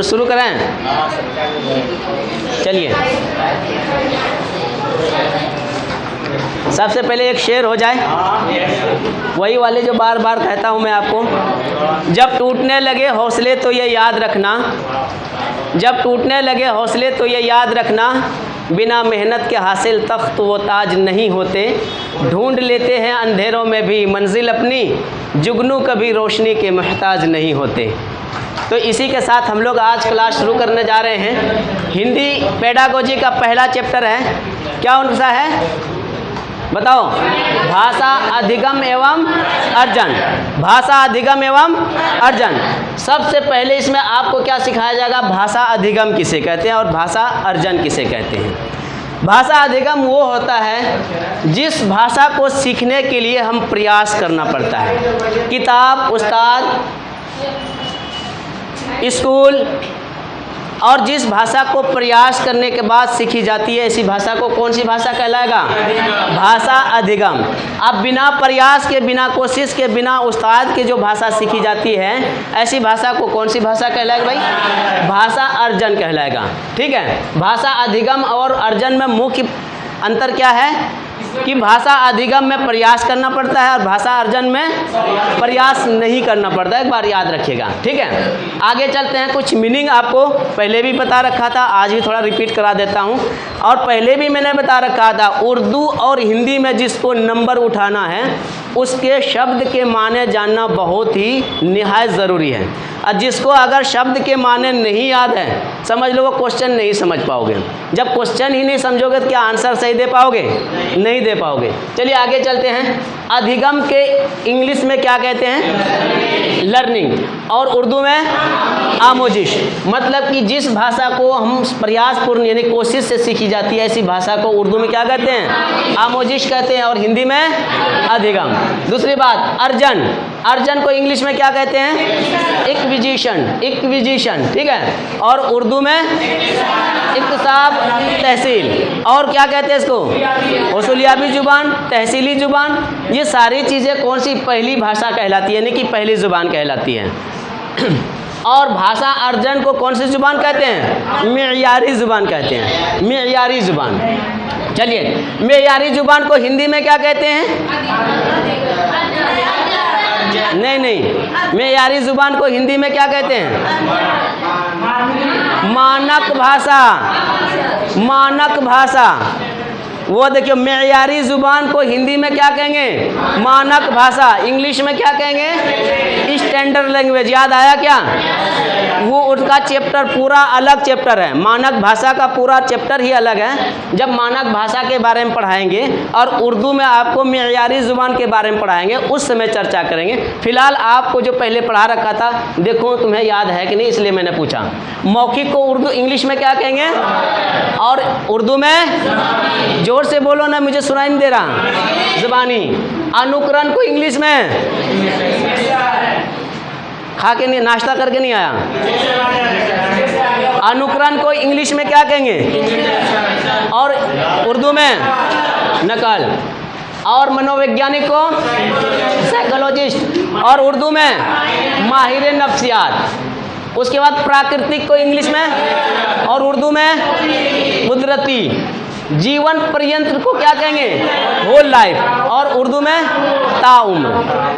शुरू करें? चलिए, सबसे पहले एक शेर हो जाए, वही वाले जो बार बार कहता हूँ मैं आपको। जब टूटने लगे हौसले तो ये याद रखना, जब टूटने लगे हौसले तो ये याद रखना, बिना मेहनत के हासिल तख्त वो ताज नहीं होते। ढूंढ लेते हैं अंधेरों में भी मंजिल अपनी, जुगनू कभी रोशनी के मोहताज नहीं होते। तो इसी के साथ हम लोग आज क्लास शुरू करने जा रहे हैं। हिंदी पेडागोजी का पहला चैप्टर है, क्या उनका है बताओ? भाषा अधिगम एवं अर्जन। भाषा अधिगम एवं अर्जन। सबसे पहले इसमें आपको क्या सिखाया जाएगा? भाषा अधिगम किसे कहते हैं और भाषा अर्जन किसे कहते हैं। भाषा अधिगम वो होता है जिस भाषा को सीखने के लिए हम प्रयास करना पड़ता है। किताब, उस्ताद, स्कूल, और जिस भाषा को प्रयास करने के बाद सीखी जाती है, ऐसी भाषा को कौन सी भाषा कहलाएगा? भाषा अधिगम। अब बिना प्रयास के, बिना कोशिश के, बिना उस्ताद के जो भाषा सीखी जाती है, ऐसी भाषा को कौन सी भाषा कहलाएगा भाई? भाषा अर्जन कहलाएगा। ठीक है। भाषा अधिगम और अर्जन में मुख्य अंतर क्या है कि भाषा अधिगम में प्रयास करना पड़ता है और भाषा अर्जन में प्रयास नहीं करना पड़ता है। एक बार याद रखिएगा, ठीक है। आगे चलते हैं। कुछ मीनिंग आपको पहले भी बता रखा था, आज भी थोड़ा रिपीट करा देता हूँ। और पहले भी मैंने बता रखा था, उर्दू और हिंदी में जिसको नंबर उठाना है उसके शब्द के माने जानना बहुत ही निहायत ज़रूरी है। और जिसको अगर शब्द के माने नहीं याद है, समझ लो वो क्वेश्चन नहीं समझ पाओगे। जब क्वेश्चन ही नहीं समझोगे तो क्या आंसर सही दे पाओगे? नहीं दे पाओगे। चलिए आगे चलते हैं। अधिगम के इंग्लिश में क्या कहते हैं? लर्निंग। और उर्दू में आमोजिश। मतलब कि जिस भाषा को हम प्रयासपूर्ण यानी कोशिश से सीखी जाती है, ऐसी भाषा को उर्दू में क्या कहते हैं? आमोजिश कहते हैं और हिंदी में अधिगम। दूसरी बात, अर्जन। अर्जन को इंग्लिश में क्या कहते हैं? इक्विजिशन। इक्विजिशन, ठीक है। और उर्दू में इक्तिसाब, तहसील। और क्या कहते हैं इसको? उसूलियाबी जुबान, तहसीली जुबान। ये सारी चीज़ें कौन सी पहली भाषा कहलाती है, यानी कि पहली जुबान कहलाती है। और भाषा अर्जन को कौन सी जुबान कहते हैं? मेयारी जुबान कहते हैं। मेयारी जुबान। चलिए, मेयारी जुबान को हिंदी में क्या कहते हैं? नहीं, मेयारी जुबान को हिंदी में क्या कहते हैं? मानक भाषा। मानक भाषा। वो देखियो, मेयारी जुबान को हिंदी में क्या कहेंगे? मानक भाषा। इंग्लिश में क्या कहेंगे? Standard language. याद आया क्या? वो उनका चैप्टर पूरा अलग चैप्टर है। मानक भाषा का पूरा चैप्टर ही अलग है। जब मानक भाषा के बारे में पढ़ाएंगे और उर्दू में आपको मेयारी जुबान के बारे में पढ़ाएंगे, उस समय चर्चा करेंगे। फिलहाल आपको जो पहले पढ़ा रखा था, देखो तुम्हें याद है कि नहीं, इसलिए मैंने पूछा। मौखिक को उर्दू इंग्लिश में क्या कहेंगे? और उर्दू में जोर से बोलो ना, मुझे सुनाई नहीं दे रहा। ज़बानी। अनुकरण को इंग्लिश में खा के नहीं, नाश्ता करके नहीं आया। अनुकरण को इंग्लिश में क्या कहेंगे? और उर्दू में नकल। और मनोवैज्ञानिक को साइकोलॉजिस्ट। और उर्दू में माहिर नफ्सियात। उसके बाद प्राकृतिक को इंग्लिश में और उर्दू में कुदरती। जीवन पर्यंत को क्या कहेंगे? Whole life. और उर्दू में ताउम्र।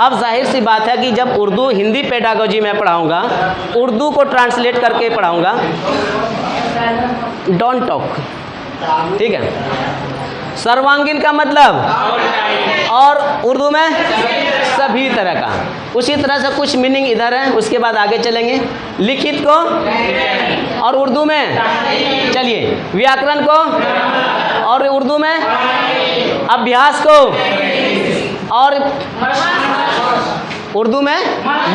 अब जाहिर सी बात है कि जब उर्दू हिंदी पेडागोजी में पढ़ाऊंगा, उर्दू को ट्रांसलेट करके पढ़ाऊंगा। डोंट टॉक, ठीक है। सर्वांगीण का मतलब, और उर्दू में सभी तरह का। उसी तरह से कुछ मीनिंग इधर है, उसके बाद आगे चलेंगे। लिखित को और उर्दू में, चलिए, व्याकरण को और उर्दू में, अभ्यास को और उर्दू में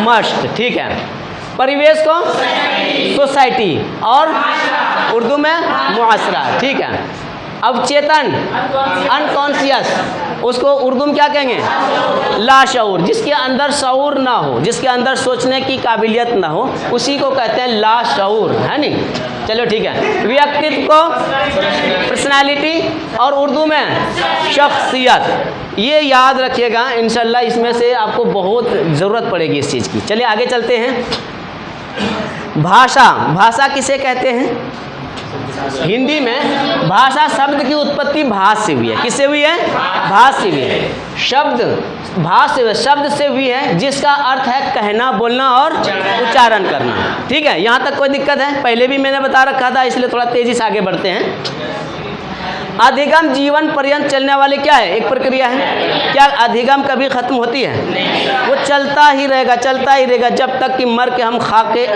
मस्ट, ठीक है। परिवेश को सोसाइटी और उर्दू में मुआशरा, ठीक है। अवचेतन अनकॉन्शियस, उसको उर्दू में क्या कहेंगे? लाशऊर। जिसके अंदर शऊर ना हो, जिसके अंदर सोचने की काबिलियत ना हो, उसी को कहते हैं लाशऊर, है नहीं? चलो ठीक है। व्यक्तित्व को पर्सनालिटी और उर्दू में शख्सियत। ये याद रखिएगा, इंशाल्लाह इसमें से आपको बहुत ज़रूरत पड़ेगी इस चीज़ की। चलिए आगे चलते हैं। भाषा, भाषा किसे कहते हैं? हिंदी में भाषा शब्द की उत्पत्ति भाष से हुई है। किससे हुई है? भाष से हुई है। शब्द भाष से, शब्द से हुई है, जिसका अर्थ है कहना, बोलना और उच्चारण करना। ठीक है, यहाँ तक कोई दिक्कत है? पहले भी मैंने बता रखा था, इसलिए थोड़ा तेजी से आगे बढ़ते हैं। अधिगम जीवन पर्यंत चलने वाली क्या है? एक प्रक्रिया है। क्या अधिगम कभी खत्म होती है? वो चलता ही रहेगा, चलता ही रहेगा, जब तक कि मर के हम खाके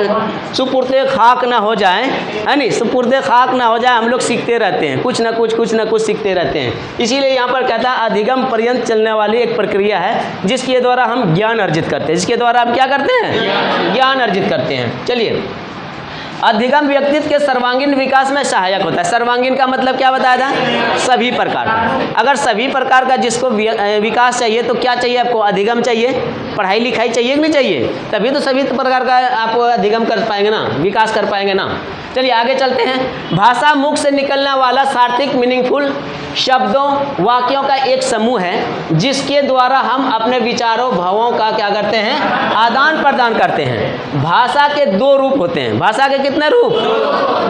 सुपुर्दे खाक ना हो जाए, है नहीं? सुपुर्दे खाक ना हो जाए, हम लोग सीखते रहते हैं, कुछ ना कुछ सीखते रहते हैं। इसीलिए यहाँ पर कहता है अधिगम पर्यंत चलने वाली एक प्रक्रिया है, जिसके द्वारा हम ज्ञान अर्जित करते हैं। जिसके द्वारा हम क्या करते हैं? ज्ञान अर्जित करते हैं। चलिए, अधिगम व्यक्तित्व के सर्वांगीण विकास में सहायक होता है। सर्वांगीण का मतलब क्या बताया था? सभी प्रकार का। अगर सभी प्रकार का जिसको विकास चाहिए तो क्या चाहिए आपको? अधिगम चाहिए। पढ़ाई लिखाई चाहिए कि नहीं चाहिए? तभी तो सभी प्रकार का आप अधिगम कर पाएंगे ना, विकास कर पाएंगे ना। चलिए आगे चलते हैं। भाषा मुख से निकलने वाला सार्थक मीनिंगफुल शब्दों वाक्यों का एक समूह है, जिसके द्वारा हम अपने विचारों भावों का क्या करते हैं? आदान प्रदान करते हैं। भाषा के दो रूप होते हैं। भाषा के कितने रूप?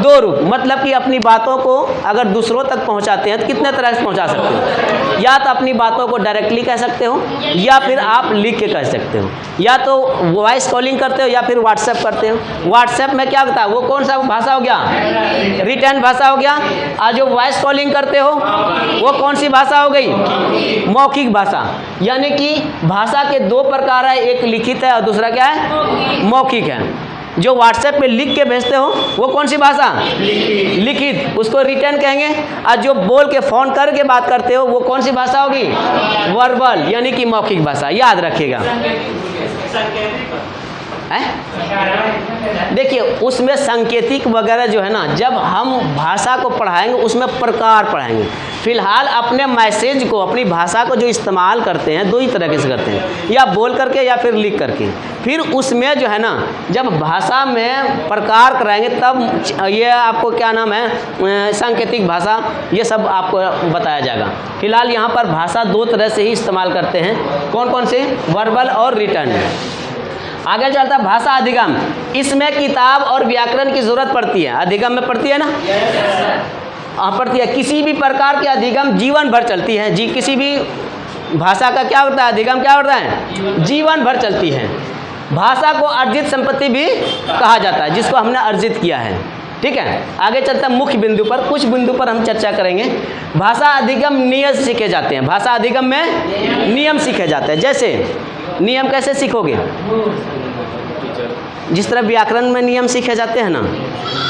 दो रूप। मतलब कि अपनी बातों को अगर दूसरों तक पहुंचाते हैं तो कितने तरह से पहुंचा सकते हो? या तो अपनी बातों को डायरेक्टली कह सकते हो, या फिर आप लिख के कह सकते हो, या तो वॉइस कॉलिंग करते हो, या फिर व्हाट्सएप करते हो। व्हाट्सएप में क्या होता है? वो कौन सा भाषा हो गया? रिटर्न भाषा हो गया। और जो वॉइस कॉलिंग करते हो वो कौन सी भाषा हो गई? मौखिक भाषा। यानी कि भाषा के दो प्रकार है, एक लिखित है और दूसरा क्या है? मौखिक है। जो व्हाट्सएप पे लिख के भेजते हो वो कौन सी भाषा? लिखित, उसको रिटर्न कहेंगे। और जो बोल के फ़ोन करके बात करते हो वो कौन सी भाषा होगी? वर्बल, यानी कि मौखिक भाषा। याद रखिएगा। देखिए, उसमें सांकेतिक वगैरह जो है ना, जब हम भाषा को पढ़ाएंगे उसमें प्रकार पढ़ाएंगे। फिलहाल अपने मैसेज को, अपनी भाषा को जो इस्तेमाल करते हैं, दो ही तरीके से करते हैं, या बोल करके या फिर लिख करके। फिर उसमें जो है ना, जब भाषा में प्रकार कराएंगे तब ये आपको क्या नाम है, सांकेतिक भाषा, ये सब आपको बताया जाएगा। फिलहाल यहाँ पर भाषा दो तरह से ही इस्तेमाल करते हैं। कौन कौन से? वर्बल और रिटर्न। आगे चलता है भाषा अधिगम। इसमें किताब और व्याकरण की जरूरत पड़ती है। अधिगम में पड़ती है ना? पड़ती है। किसी भी प्रकार की अधिगम जीवन भर चलती है। जी, किसी भी भाषा का क्या होता है? अधिगम क्या होता है? जीवन भर चलती है। भाषा को अर्जित संपत्ति भी कहा जाता है, जिसको हमने अर्जित किया है। ठीक है, आगे चलता है मुख्य बिंदु पर। कुछ बिंदु पर हम चर्चा करेंगे। भाषा अधिगम नियम सीखे जाते हैं। भाषा अधिगम में नियम सीखे जाते हैं। जैसे नियम कैसे सीखोगे? जिस तरह व्याकरण में नियम सीखे जाते हैं ना,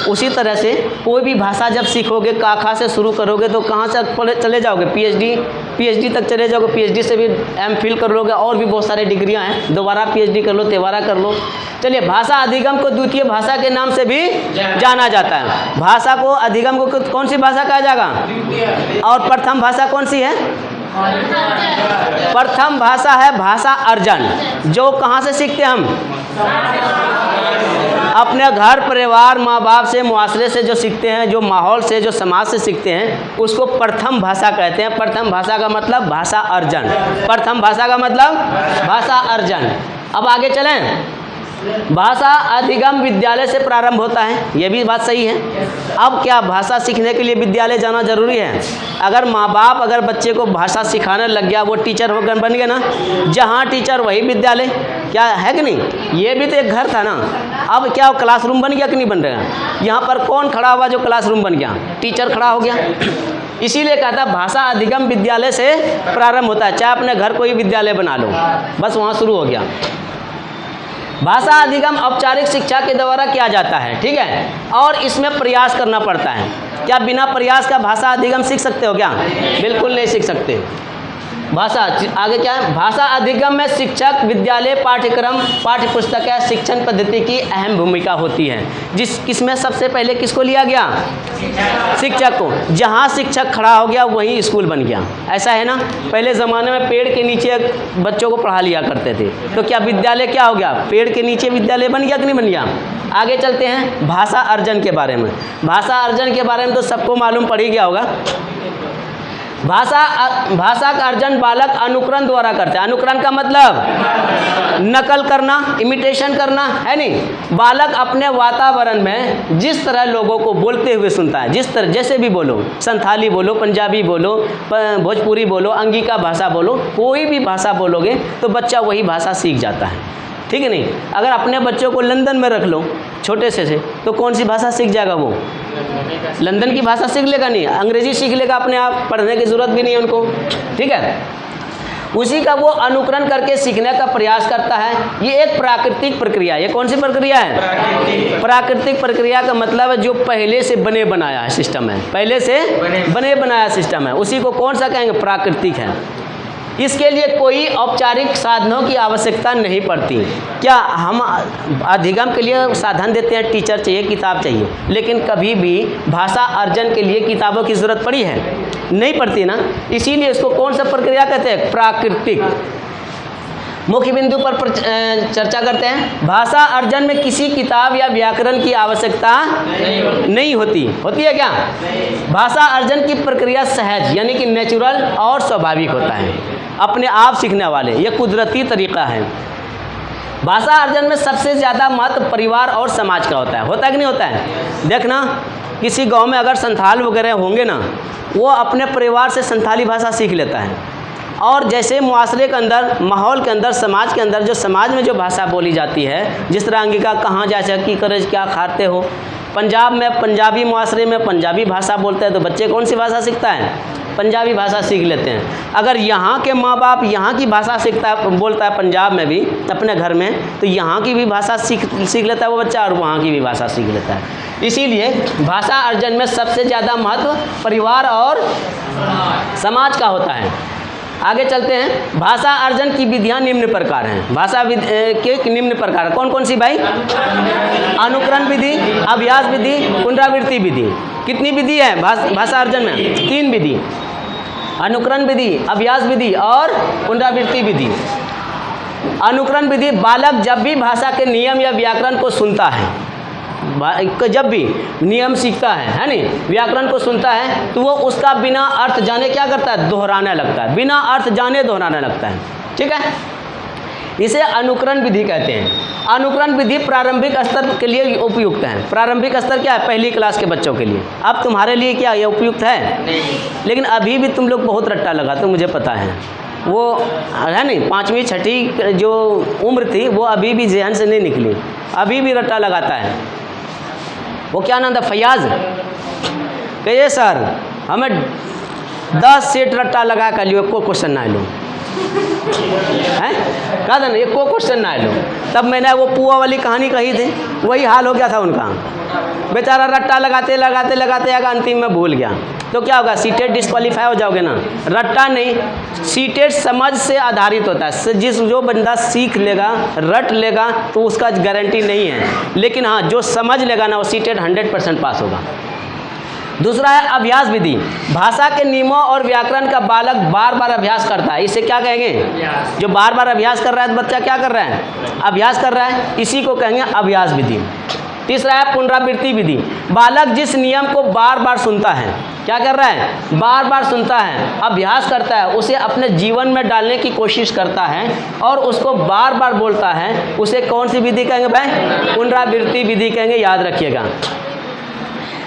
उसी तरह से कोई भी भाषा जब सीखोगे, काखा से शुरू करोगे तो कहाँ से चले जाओगे? पीएचडी तक चले जाओगे। पीएचडी से भी एमफिल कर लोगे, और भी बहुत सारे डिग्रियां हैं। दोबारा पीएचडी कर लो, तिबारा कर लो। चलिए, भाषा अधिगम को द्वितीय भाषा के नाम से भी जाना जाता है। भाषा को अधिगम को कौन सी भाषा कहा जाएगा? और प्रथम भाषा कौन सी है? प्रथम भाषा है भाषा अर्जन। जो कहाँ से सीखते हैं हम? अपने घर परिवार, माँ बाप से, मुआशरे से जो सीखते हैं, जो माहौल से, जो समाज से सीखते हैं, उसको प्रथम भाषा कहते हैं। प्रथम भाषा का मतलब भाषा अर्जन। प्रथम भाषा का मतलब भाषा अर्जन। अब आगे चलें। भाषा अधिगम विद्यालय से प्रारंभ होता है। ये भी बात सही है। अब क्या भाषा सीखने के लिए विद्यालय जाना जरूरी है? अगर माँ बाप अगर बच्चे को भाषा सिखाने लग गया, वो टीचर होकर बन गया ना, जहाँ टीचर वही विद्यालय, क्या है कि नहीं? ये भी तो एक घर था ना। अब क्या क्लासरूम बन गया कि नहीं बन रहा? यहाँ पर कौन खड़ा हुआ जो क्लासरूम बन गया? टीचर खड़ा हो गया। इसीलिए कहता है भाषा अधिगम विद्यालय से प्रारंभ होता है। चाहे अपने घर कोई विद्यालय बना लो, बस वहाँ शुरू हो गया। भाषा अधिगम औपचारिक शिक्षा के द्वारा किया जाता है। ठीक है, और इसमें प्रयास करना पड़ता है। क्या बिना प्रयास का भाषा अधिगम सीख सकते हो क्या? बिल्कुल नहीं सीख सकते। भाषा आगे क्या है? भाषा अधिगम में शिक्षक, विद्यालय, पाठ्यक्रम, पाठ्य पुस्तक या शिक्षण पद्धति की अहम भूमिका होती है। किसमें सबसे पहले किसको लिया गया? शिक्षक को। जहाँ शिक्षक खड़ा हो गया वहीं स्कूल बन गया। ऐसा है ना? पहले ज़माने में पेड़ के नीचे बच्चों को पढ़ा लिया करते थे, तो क्या विद्यालय क्या हो गया? पेड़ के नीचे विद्यालय बन गया कि नहीं बन गया? आगे चलते हैं भाषा अर्जन के बारे में। भाषा अर्जन के बारे में तो सबको मालूम पड़ ही गया होगा। भाषा का अर्जन बालक अनुकरण द्वारा करते हैं। अनुकरण का मतलब नकल करना, इमिटेशन करना, है नहीं। बालक अपने वातावरण में जिस तरह लोगों को बोलते हुए सुनता है, जिस तरह जैसे भी बोलो, संथाली बोलो, पंजाबी बोलो, भोजपुरी बोलो, अंगिका भाषा बोलो, कोई भी भाषा बोलोगे तो बच्चा वही भाषा सीख जाता है, ठीक है नहीं। अगर अपने बच्चों को लंदन में रख लो छोटे से तो कौन सी भाषा सीख जाएगा वो? लंदन की भाषा सीख लेगा नहीं, अंग्रेजी सीख लेगा अपने आप, पढ़ने की ज़रूरत भी नहीं है उनको, ठीक है। उसी का वो अनुकरण करके सीखने का प्रयास करता है। ये एक प्राकृतिक प्रक्रिया है। ये कौन सी प्रक्रिया है? प्राकृतिक प्रक्रिया का मतलब है जो पहले से बने बनाया है सिस्टम है, पहले से बने बनाया सिस्टम है, उसी को कौन सा कहेंगे? प्राकृतिक है। इसके लिए कोई औपचारिक साधनों की आवश्यकता नहीं पड़ती। क्या हम अधिगम के लिए साधन देते हैं? टीचर चाहिए, किताब चाहिए, लेकिन कभी भी भाषा अर्जन के लिए किताबों की ज़रूरत पड़ी है? नहीं पड़ती ना। इसीलिए इसको कौन सा प्रक्रिया कहते हैं? प्राकृतिक। मुख्य बिंदु पर चर्चा करते हैं। भाषा अर्जन में किसी किताब या व्याकरण की आवश्यकता नहीं होती। होती है क्या? भाषा अर्जन की प्रक्रिया सहज यानी कि नेचुरल और स्वाभाविक होता है, अपने आप सीखने वाले, यह कुदरती तरीका है। भाषा अर्जन में सबसे ज़्यादा महत्व परिवार और समाज का होता है कि नहीं होता है? देखना, किसी गांव में अगर संथाल वगैरह होंगे ना, वो अपने परिवार से संथाली भाषा सीख लेता है। और जैसे मुआशरे के अंदर, माहौल के अंदर, समाज के अंदर, जो समाज में जो भाषा बोली जाती है, जिस तरह अंगिका कहाँ जा की करे क्या खाते हो, पंजाब में पंजाबी मुआशरे में पंजाबी भाषा बोलते हैं तो बच्चे कौन सी भाषा सीखता है? पंजाबी भाषा सीख लेते हैं। अगर यहाँ के माँ बाप यहाँ की भाषा बोलता है पंजाब में भी अपने घर में, तो यहाँ की भी भाषा सीख लेता है वो बच्चा, और वहाँ की भी भाषा सीख लेता है। इसीलिए भाषा अर्जन में सबसे ज़्यादा महत्व परिवार और समाज का होता है। आगे चलते हैं। भाषा अर्जन की विधियाँ निम्न प्रकार हैं। भाषा के निम्न प्रकार कौन कौन सी भाई? अनुकरण विधि, अभ्यास विधि, पुनरावृत्ति विधि। कितनी विधि है भाषा अर्जन में? 3 विधि। अनुकरण विधि, अभ्यास विधि और पुनरावृत्ति विधि। अनुकरण विधि, बालक जब भी भाषा के नियम या व्याकरण को सुनता है, जब भी नियम सीखता है नहीं, व्याकरण को सुनता है, तो वो उसका बिना अर्थ जाने क्या करता है? दोहराने लगता है, बिना अर्थ जाने दोहराने लगता है, ठीक है। इसे अनुकरण विधि कहते हैं। अनुकरण विधि प्रारंभिक स्तर के लिए उपयुक्त है। प्रारंभिक स्तर क्या है? पहली क्लास के बच्चों के लिए। अब तुम्हारे लिए क्या ये उपयुक्त है? नहीं। लेकिन अभी भी तुम लोग बहुत रट्टा लगाते हो, मुझे पता है। वो है नहीं, 5वीं 6ठी जो उम्र थी वो अभी भी जहन से नहीं निकली, अभी भी रट्टा लगाता है। वो क्या नाम था? फैयाज। कहिए सर हमें 10 सेट रट्टा लगा कर लियो, कोई क्वेश्चन ना लो हैं, कहा था ना एक को क्वेश्चन ना लो। तब मैंने वो पुआ वाली कहानी कही थी, वही हाल हो गया था उनका। बेचारा रट्टा लगाते लगाते लगाते आगे अंतिम में भूल गया, तो क्या होगा? सीटेट डिस्क्वालीफाई हो जाओगे ना। रट्टा नहीं, सीटेट समझ से आधारित होता है। जो बंदा सीख लेगा, रट लेगा, तो उसका गारंटी नहीं है, लेकिन हाँ जो समझ लेगा ना वो सीटेट 100% पास होगा। दूसरा है अभ्यास विधि। भाषा के नियमों और व्याकरण का बालक बार बार अभ्यास करता है, इसे क्या कहेंगे? जो बार बार अभ्यास कर रहा है तो बच्चा क्या कर रहा है? अभ्यास कर रहा है, इसी को कहेंगे अभ्यास विधि। तीसरा है पुनरावृत्ति विधि। बालक जिस नियम को बार बार सुनता है, क्या कर रहा है? बार बार सुनता है, अभ्यास करता है, उसे अपने जीवन में डालने की कोशिश करता है और उसको बार बार बोलता है, उसे कौन सी विधि कहेंगे भाई? पुनरावृत्ति विधि कहेंगे, याद रखिएगा।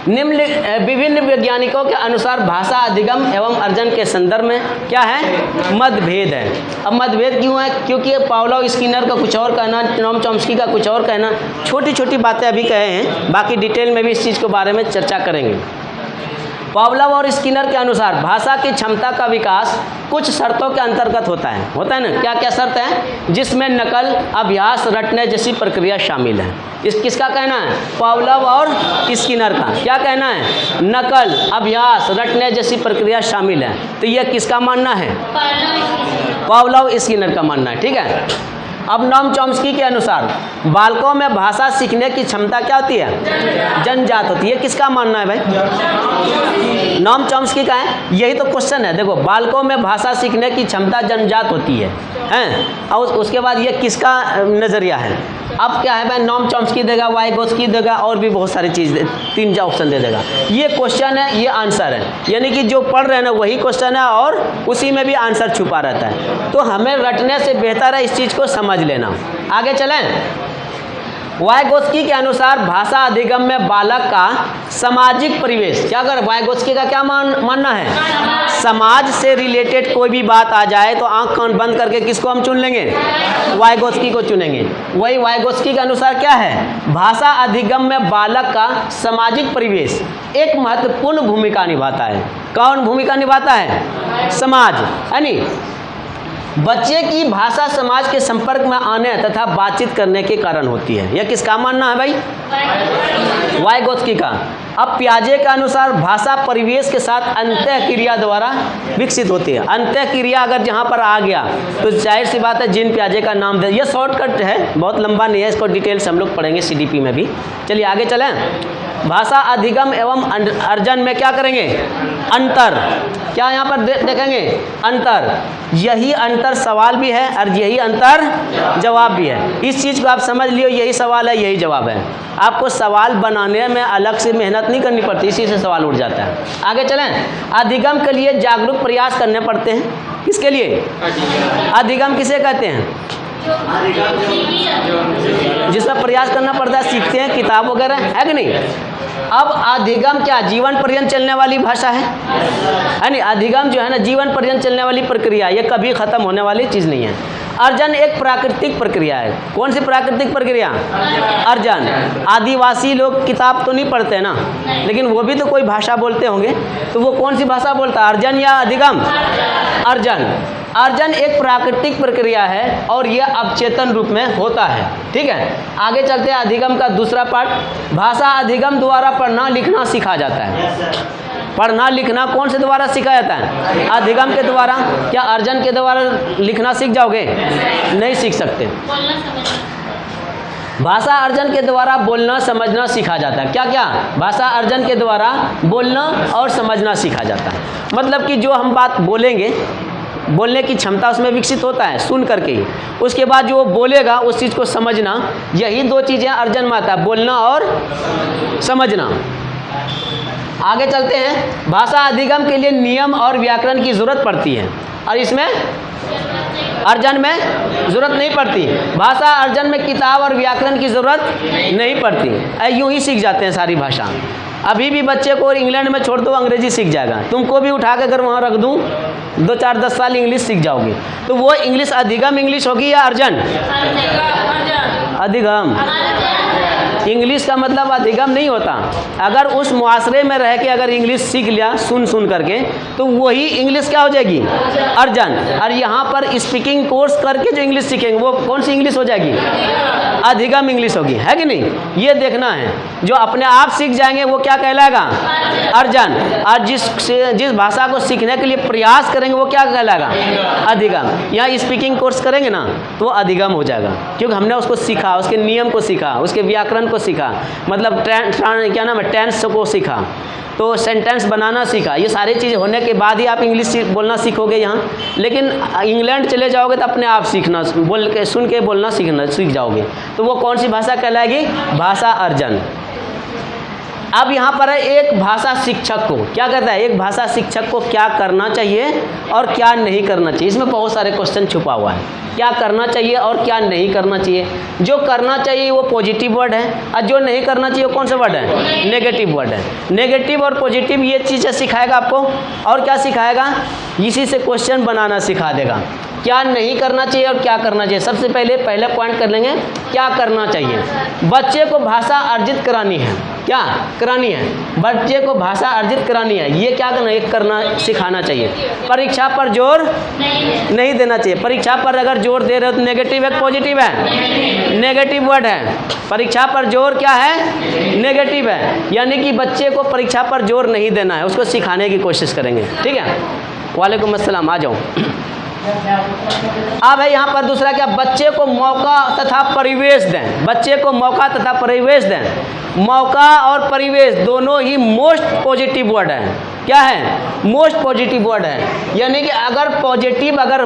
विभिन्न वैज्ञानिकों के अनुसार भाषा अधिगम एवं अर्जन के संदर्भ में क्या है? मतभेद है। अब मतभेद क्यों है? क्योंकि पावलोव स्किनर का कुछ और कहना, नोम चॉम्स्की का कुछ और कहना, छोटी छोटी बातें अभी कहे हैं, बाकी डिटेल में भी इस चीज़ के बारे में चर्चा करेंगे। पावलोव और स्किनर के अनुसार भाषा की क्षमता का विकास कुछ शर्तों के अंतर्गत होता है ना। क्या क्या शर्त है? जिसमें नकल, अभ्यास, रटने जैसी प्रक्रिया शामिल है। इस किसका कहना है? पावलोव और स्किनर का। क्या कहना है? नकल, अभ्यास, रटने जैसी प्रक्रिया शामिल है। तो यह किसका मानना है? पावलोव स्किनर का मानना है, ठीक है। अब नोम चॉम्स्की के अनुसार बालकों में भाषा सीखने की क्षमता क्या होती है? जन्मजात होती है। किसका मानना है भाई? नोम चॉम्स्की का है। यही तो क्वेश्चन है। देखो, बालकों में भाषा सीखने की क्षमता जन्मजात होती है, हैं? और उसके बाद ये किसका नज़रिया है? अब क्या है भाई, नॉम चॉम्स्की देगा, वाइगोत्स्की देगा, और भी बहुत सारी चीज़ 3 ऑप्शन दे देगा। ये क्वेश्चन है, ये आंसर है, यानी कि जो पढ़ रहे हैं ना वही क्वेश्चन है और उसी में भी आंसर छुपा रहता है। तो हमें रटने से बेहतर है इस चीज़ को समझ लेना। आगे चलें। वाइगोत्स्की के अनुसार भाषा अधिगम में बालक का सामाजिक परिवेश, क्या अगर वाइगोत्स्की का क्या मानना है, समाज से रिलेटेड कोई भी बात आ जाए तो आंख कान बंद करके किसको हम चुन लेंगे, वाइगोत्स्की को चुनेंगे। वही वाइगोत्स्की के अनुसार क्या है, भाषा अधिगम में बालक का सामाजिक परिवेश एक महत्वपूर्ण भूमिका निभाता है। कौन भूमिका निभाता है, समाज, है नी। बच्चे की भाषा समाज के संपर्क में आने तथा बातचीत करने के कारण होती है। यह किसका मानना है भाई, वाइगोत्स्की का। अब पियाजे के अनुसार भाषा परिवेश के साथ अंतः क्रिया द्वारा विकसित होती है। अंतः क्रिया अगर जहाँ पर आ गया तो जाहिर सी बात है जीन पियाजे का नाम दे। यह शॉर्टकट है, बहुत लंबा नहीं है, इसको डिटेल से हम लोग पढ़ेंगे CDP में भी। चलिए आगे चलें। भाषा अधिगम एवं अर्जन में क्या करेंगे, अंतर, क्या यहाँ पर देखेंगे, अंतर। यही अंतर सवाल भी है और यही अंतर जवाब भी है। इस चीज़ को आप समझ लियो, यही सवाल है यही जवाब है। आपको सवाल बनाने में अलग से मेहनत नहीं करनी पड़ती, इसी से सवाल उठ जाता है। आगे चलें। अधिगम के लिए जागरूक प्रयास करने पड़ते हैं। किसके लिए, अधिगम किसे कहते हैं, जिसमें प्रयास करना पड़ता है, सीखते हैं, किताब वगैरह, है कि नहीं। अब अधिगम क्या जीवन पर्यंत चलने वाली भाषा है नहीं। अधिगम जो है ना जीवन पर्यंत चलने वाली प्रक्रिया, ये कभी खत्म होने वाली चीज़ नहीं है। अर्जन एक प्राकृतिक प्रक्रिया है। कौन सी प्राकृतिक प्रक्रिया, अर्जन। आदिवासी लोग किताब तो नहीं पढ़ते ना, लेकिन वो भी तो कोई भाषा बोलते होंगे, तो वो कौन सी भाषा बोलता है, अर्जन या अधिगम, अर्जन। अर्जन एक प्राकृतिक प्रक्रिया है और यह अवचेतन रूप में होता है। ठीक है, आगे चलते हैं। अधिगम का दूसरा पार्ट, भाषा अधिगम द्वारा पढ़ना लिखना सीखा जाता है। पढ़ना लिखना कौन से द्वारा सीखा जाता है, अधिगम के द्वारा। क्या अर्जन के द्वारा लिखना सीख जाओगे, नहीं सीख सकते। भाषा अर्जन के द्वारा बोलना समझना सीखा जाता है। क्या क्या, भाषा अर्जन के द्वारा बोलना और समझना सीखा जाता है। मतलब कि जो हम बात बोलेंगे, बोलने की क्षमता उसमें विकसित होता है सुन करके ही। उसके बाद जो वो बोलेगा उस चीज़ को समझना, यही 2 चीज़ें अर्जन में आता है, बोलना और समझना। आगे चलते हैं। भाषा अधिगम के लिए नियम और व्याकरण की ज़रूरत पड़ती है और इसमें अर्जन में ज़रूरत नहीं पड़ती। भाषा अर्जन में किताब और व्याकरण की ज़रूरत नहीं पड़ती, यूँ ही सीख जाते हैं सारी भाषा। अभी भी बच्चे को इंग्लैंड में छोड़ दो, अंग्रेजी सीख जाएगा। तुमको भी उठा के अगर वहाँ रख दूँ, 2 4 10 साल इंग्लिश सीख जाओगे। तो वो इंग्लिश अधिगम इंग्लिश होगी या अर्जन, अधिगम। इंग्लिश का मतलब अधिगम नहीं होता। अगर उस मुआशरे में रह के अगर इंग्लिश सीख लिया सुन करके, तो वही इंग्लिश क्या हो जाएगी, अर्जन। और यहाँ पर स्पीकिंग कोर्स करके जो इंग्लिश सीखेंगे वो कौन सी इंग्लिश हो जाएगी, अधिगम इंग्लिश होगी, है कि नहीं। ये देखना है, जो अपने आप सीख जाएंगे वो क्या कहलाएगा, अर्जन। और जिस भाषा को सीखने के लिए प्रयास करेंगे वो क्या कहलाएगा, अधिगम। यहाँ स्पीकिंग कोर्स करेंगे ना तो अधिगम हो जाएगा, क्योंकि हमने उसको सीखा, उसके नियम को सीखा, उसके व्याकरण को सीखा, मतलब क्या नाम है, टेंस को सीखा, तो सेंटेंस बनाना सीखा। ये सारी चीज़ें होने के बाद ही आप इंग्लिश बोलना सीखोगे यहाँ। लेकिन इंग्लैंड चले जाओगे तो अपने आप सीखना, बोल के सुन के बोलना सीख जाओगे। तो वो कौन सी भाषा कहलाएगी, भाषा अर्जन। अब यहाँ पर है एक भाषा शिक्षक को क्या कहता है, एक भाषा शिक्षक को क्या करना चाहिए और क्या नहीं करना चाहिए। इसमें बहुत सारे क्वेश्चन छुपा हुआ है, क्या करना चाहिए और क्या नहीं करना चाहिए। जो करना चाहिए वो पॉजिटिव वर्ड है और जो नहीं करना चाहिए वो कौन सा वर्ड है, नेगेटिव वर्ड है। नेगेटिव और पॉजिटिव ये चीज़ें सिखाएगा आपको, और क्या सिखाएगा, इसी से क्वेश्चन बनाना सिखा देगा। क्या नहीं करना चाहिए और क्या करना चाहिए। सबसे पहले पॉइंट कर लेंगे, क्या करना चाहिए। बच्चे को भाषा अर्जित करानी है, क्या करानी है, बच्चे को भाषा अर्जित करानी है। ये क्या करना, एक करना सिखाना चाहिए। परीक्षा पर जोर नहीं देना चाहिए। परीक्षा पर अगर जोर दे रहे हो तो नेगेटिव है पॉजिटिव है, नेगेटिव वर्ड है। परीक्षा पर जोर क्या है, नेगेटिव है, यानी कि बच्चे को परीक्षा पर जोर नहीं देना है, उसको सिखाने की कोशिश करेंगे। ठीक है, वालेकुम अस्सलाम, आ जाओ। अब है यहाँ पर दूसरा क्या, बच्चे को मौका तथा परिवेश दें। बच्चे को मौका तथा परिवेश दें। मौका और परिवेश दोनों ही मोस्ट पॉजिटिव वर्ड है। क्या है? मोस्ट पॉजिटिव वर्ड है। यानी कि अगर पॉजिटिव अगर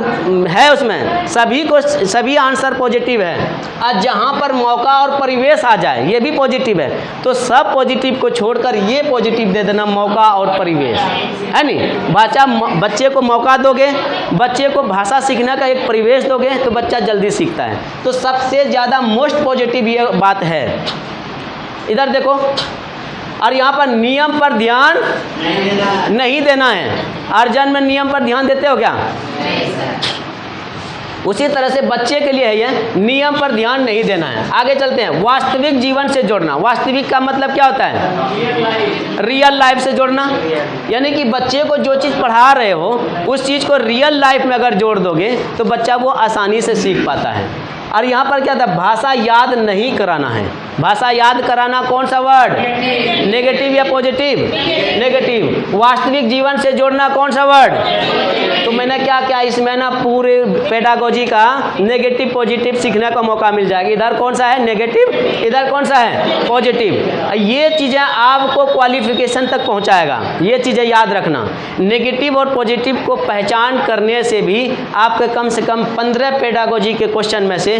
है उसमें सभी आंसर पॉजिटिव है, और जहाँ पर मौका और परिवेश आ जाए ये भी पॉजिटिव है, तो सब पॉजिटिव को छोड़कर ये पॉजिटिव दे देना, मौका और परिवेश, है नहीं। बच्चे को मौका दोगे, बच्चे को भाषा सीखने का एक परिवेश दोगे तो बच्चा जल्दी सीखता है। तो सबसे ज़्यादा मोस्ट पॉजिटिव ये बात है। इधर देखो, और यहाँ पर नियम पर ध्यान नहीं देना है। अर्जन में नियम पर ध्यान देते हो क्या? उसी तरह से बच्चे के लिए है ये, नियम पर ध्यान नहीं देना है। आगे चलते हैं। वास्तविक जीवन से जोड़ना। वास्तविक का मतलब क्या होता है? रियल लाइफ से जोड़ना। यानी कि बच्चे को जो चीज़ पढ़ा रहे हो उस चीज़ को रियल लाइफ में अगर जोड़ दोगे तो बच्चा वो आसानी से सीख पाता है। और यहाँ पर क्या था? भाषा याद नहीं कराना है। भाषा याद कराना कौन सा वर्ड? नेगेटिव या पॉजिटिव? नेगेटिव। वास्तविक जीवन से जोड़ना कौन सा वर्ड? तो मैंने क्या क्या इसमें ना पूरे पेडागोजी का नेगेटिव पॉजिटिव सीखने का मौका मिल जाएगा। इधर कौन सा है? नेगेटिव, इधर कौन सा है? पॉजिटिव। ये चीज़ें आपको क्वालिफिकेशन तक पहुँचाएगा। ये चीज़ें याद रखना। नेगेटिव और पॉजिटिव को पहचान करने से भी आपके कम से कम 15 पेडागोजी के क्वेश्चन में से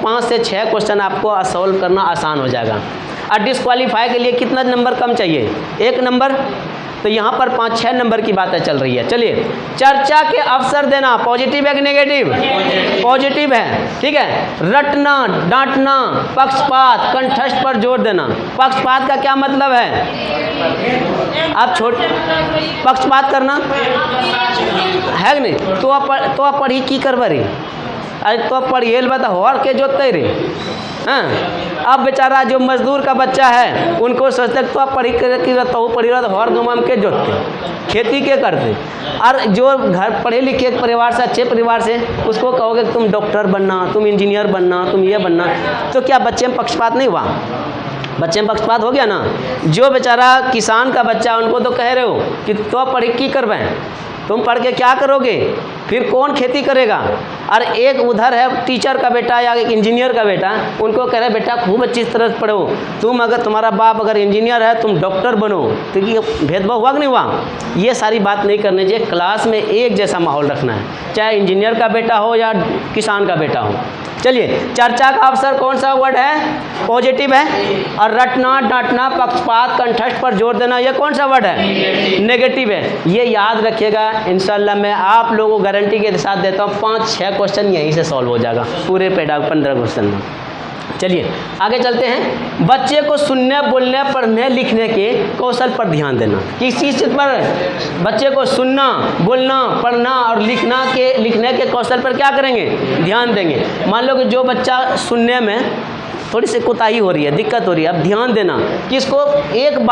5 से 6 क्वेश्चन आपको सॉल्व करना आसान हो जाएगा। और डिस्क्वालीफाई के लिए कितना नंबर कम चाहिए? 1 नंबर। तो यहाँ पर 5-6 नंबर की बातें चल रही है। चलिए, चर्चा के अवसर देना पॉजिटिव है कि नेगेटिव? पॉजिटिव है। ठीक है। रटना, डांटना, पक्षपात, कंठस्थ पर जोर देना। पक्षपात का क्या मतलब है? आप पक्षपात करना है कि नहीं? तो आप पढ़ी की करवा रही? अरे तो पढ़िए बता हर के जोतते रे। हाँ, अब बेचारा जो मजदूर का बच्चा है उनको सोचते तो आप पढ़ी रहा तो हर गाँव में के जोतते, खेती के करते। और जो घर पढ़े लिखे परिवार से, अच्छे परिवार से, उसको कहोगे तुम डॉक्टर बनना, तुम इंजीनियर बनना, तुम ये बनना, तो क्या बच्चे में पक्षपात नहीं हुआ? बच्चे में पक्षपात हो गया ना। जो बेचारा किसान का बच्चा उनको तो कह रहे हो कि तो पढ़ी की करवाएं, तुम पढ़ के क्या करोगे, फिर कौन खेती करेगा। और एक उधर है टीचर का बेटा या एक इंजीनियर का बेटा, उनको कह रहे बेटा खूब अच्छी तरह पढ़ो, तुम अगर तुम्हारा बाप अगर इंजीनियर है तुम डॉक्टर बनो। तो ये भेदभाव हुआ कि नहीं हुआ? ये सारी बात नहीं करनी चाहिए। क्लास में एक जैसा माहौल रखना है, चाहे इंजीनियर का बेटा हो या किसान का बेटा हो। चलिए, चर्चा का अवसर कौन सा वर्ड है? पॉजिटिव है। और रटना, डांटना, पक्षपात, कंठस्थ पर जोर देना, ये कौन सा वर्ड है? नेगेटिव है। ये याद रखिएगा। इंशाल्लाह मैं आप लोगों को गारंटी के साथ देता हूँ 5-6 क्वेश्चन यहीं से सॉल्व हो जाएगा पूरे 15 क्वेश्चन में। चलिए आगे चलते हैं। बच्चे को सुनने, बोलने, पढ़ने, लिखने के कौशल पर ध्यान देना। किस चीज़ पर? बच्चे को सुनना, बोलना, पढ़ना और लिखने के कौशल पर क्या करेंगे? ध्यान देंगे। मान लो कि जो बच्चा सुनने में थोड़ी सी कोताही हो रही है, दिक्कत हो रही है, अब ध्यान देना कि इसको एक